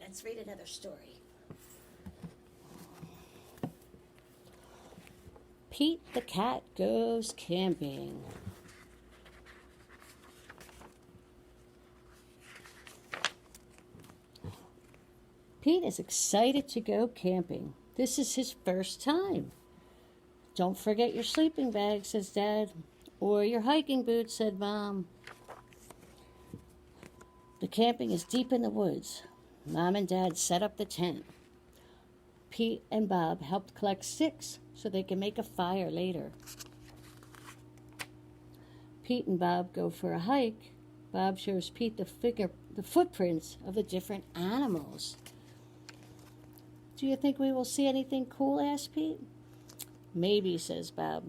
let's read another story. Pete the cat goes camping. Pete is excited to go camping. This is his first time. Don't forget your sleeping bag, says Dad. Or your hiking boots, said Mom. The camping is deep in the woods. Mom and Dad set up the tent. Pete and Bob helped collect sticks so they can make a fire later. Pete and Bob go for a hike. Bob shows Pete the footprints of the different animals. Do you think we will see anything cool? Asked Pete. Maybe, says Bob.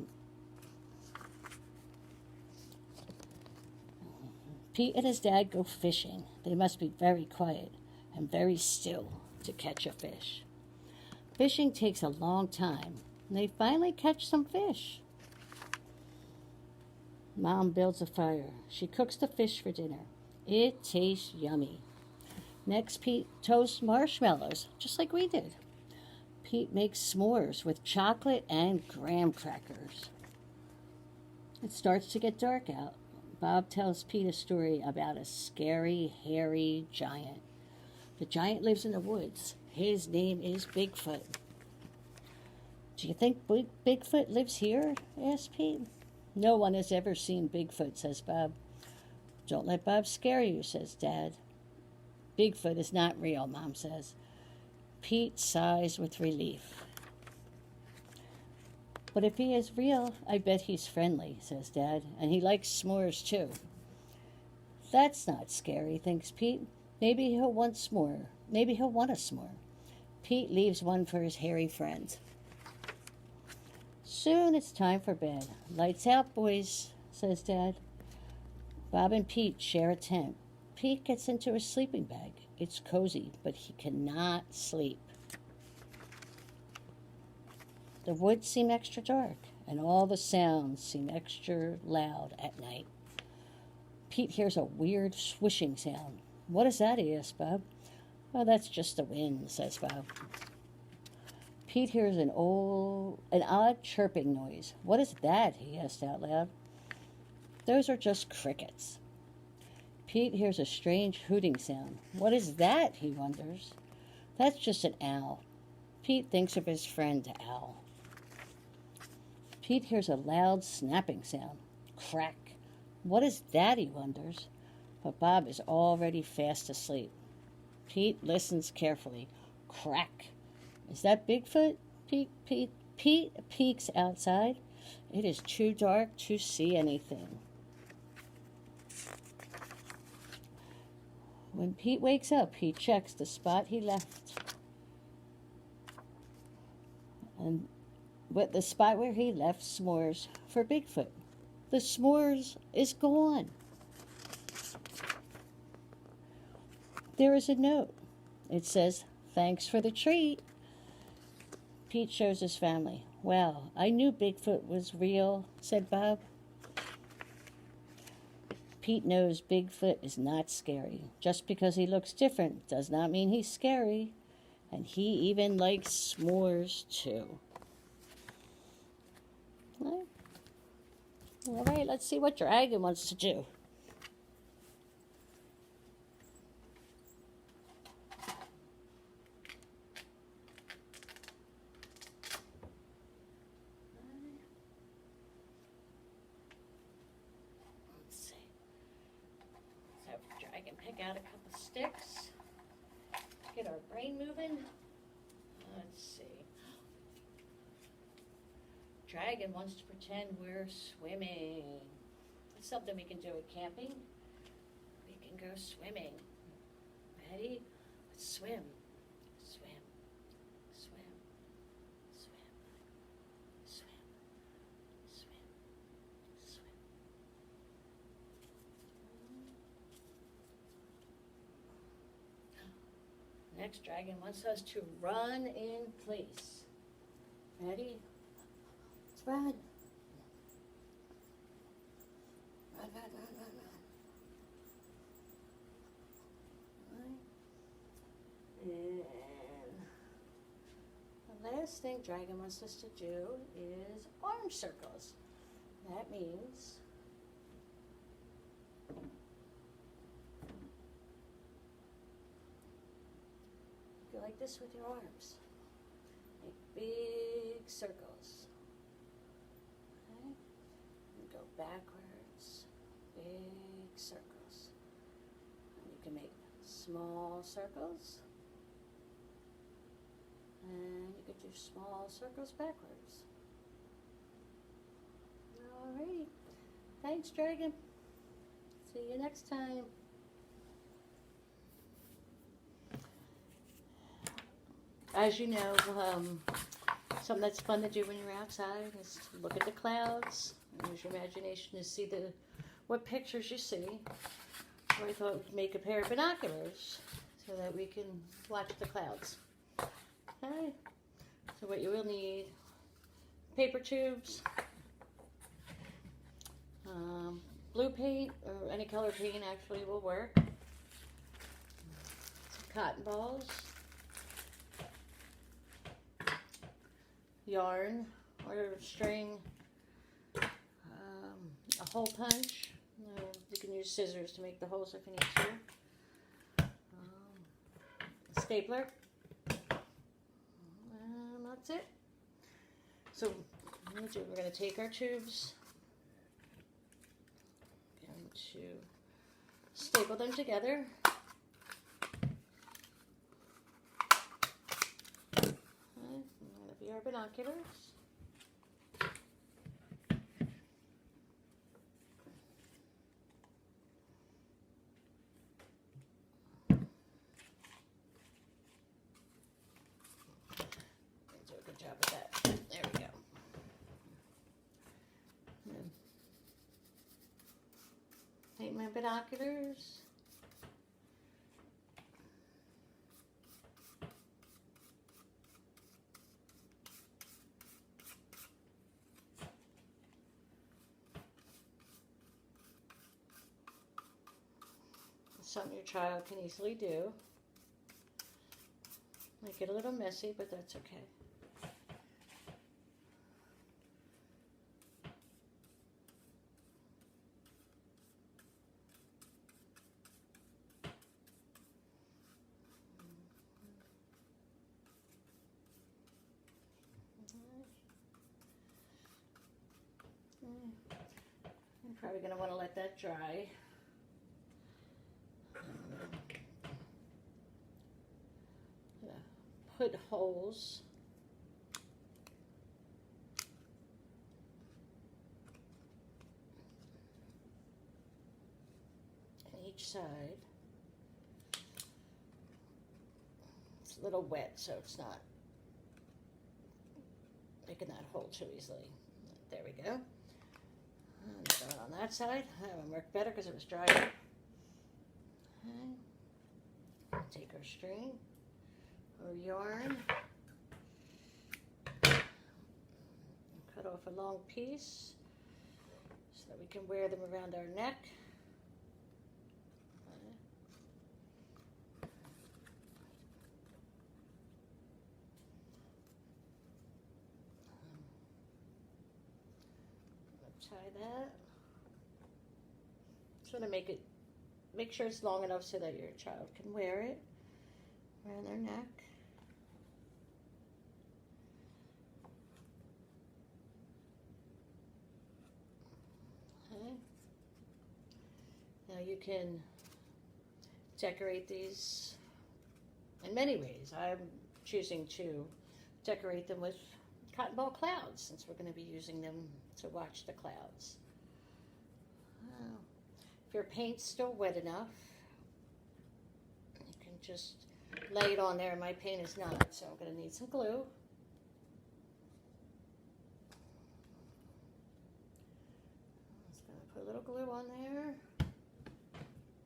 Pete and his dad go fishing. They must be very quiet and very still to catch a fish. Fishing takes a long time, and they finally catch some fish. Mom builds a fire. She cooks the fish for dinner. It tastes yummy. Next, Pete toasts marshmallows, just like we did. Pete makes s'mores with chocolate and graham crackers. It starts to get dark out. Bob tells Pete a story about a scary, hairy giant. The giant lives in the woods. His name is Bigfoot. Do you think Bigfoot lives here? Asked Pete. No one has ever seen Bigfoot, says Bob. Don't let Bob scare you, says Dad. Bigfoot is not real, Mom says. Pete sighs with relief. But if he is real, I bet he's friendly, says Dad, and he likes s'mores too. That's not scary, thinks Pete. Maybe he'll want a s'more. Pete leaves one for his hairy friend. Soon it's time for bed. Lights out, boys, says Dad. Bob and Pete share a tent. Pete gets into his sleeping bag. It's cozy, but he cannot sleep. The woods seem extra dark, and all the sounds seem extra loud at night. Pete hears a weird swishing sound. What is that? He asks Bob. Oh, that's just the wind, says Bob. Pete hears an odd chirping noise. What is that? He asked out loud. Those are just crickets. Pete hears a strange hooting sound. What is that? He wonders. That's just an owl. Pete thinks of his friend Owl. Pete hears a loud snapping sound. Crack. What is that? He wonders. But Bob is already fast asleep. Pete listens carefully. Crack. Is that Bigfoot? Pete peeks outside. It is too dark to see anything. When Pete wakes up, he checks the spot he left. And with the spot where he left s'mores for Bigfoot. The s'mores is gone. There is a note. It says, "Thanks for the treat." Pete shows his family. "Well, I knew Bigfoot was real," said Bob. Pete knows Bigfoot is not scary. Just because he looks different does not mean he's scary. And he even likes s'mores too. All right, let's see what Dragon wants to do. Let's see. Let's have Dragon pick out a couple sticks. Get our brain moving. Let's see. Dragon wants to pretend we're swimming. It's something we can do at camping. We can go swimming. Ready? Let's swim. Swim. Swim. Swim. Swim. Swim. Swim. Next, Dragon wants us to run in place. Ready? Let's run. Run, run, run, run, run. last thing Dragon wants us to do is arm circles. That means go like this with your arms. Make big circles. Okay? And go backwards. Big circles. And you can make small circles. And you could do small circles backwards. Alrighty. Thanks, Dragon. See you next time. As you know, something that's fun to do when you're outside is to look at the clouds and use your imagination to see what pictures you see. So I thought we'd make a pair of binoculars so that we can watch the clouds. Okay. So what you will need, paper tubes, blue paint or any color paint actually will work, some cotton balls, yarn or string, a hole punch. You can use scissors to make the holes if you need to. A stapler. And that's it. So we're going to take our tubes and to staple them together. Okay, that'll be our binoculars. Good job with that. There we go. Take my binoculars. Something your child can easily do. Make it a little messy, but that's okay. You're probably going to want to let that dry. Put holes on each side. It's a little wet, so it's not making that hole too easily. There we go. And throw it on that side. That one worked better because it was drier. Okay. Take our string or yarn, cut off a long piece so that we can wear them around our neck. Tie that. Just want to make sure it's long enough so that your child can wear it around their neck. Okay. Now you can decorate these in many ways. I'm choosing to decorate them with cotton ball clouds since we're going to be using them to watch the clouds. If your paint's still wet enough, you can just lay it on there. My paint is not, so I'm going to need some glue. Just going to put a little glue on there.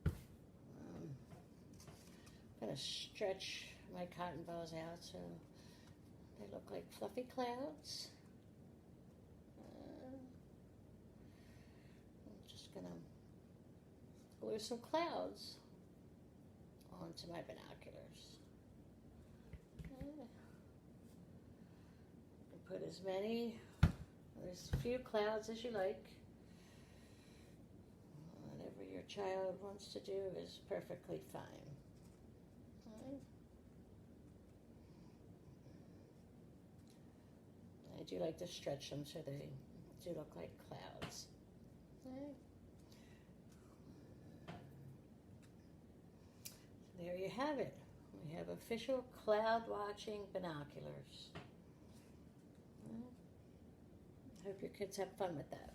I'm going to stretch my cotton balls out so they look like fluffy clouds. I'm just going to glue some clouds onto my binoculars. Okay. put as many, as few clouds as you like. Whatever your child wants to do is perfectly fine. Okay. I do like to stretch them so they do look like clouds. Okay. So there you have it. We have official cloud watching binoculars. Hope your kids have fun with that.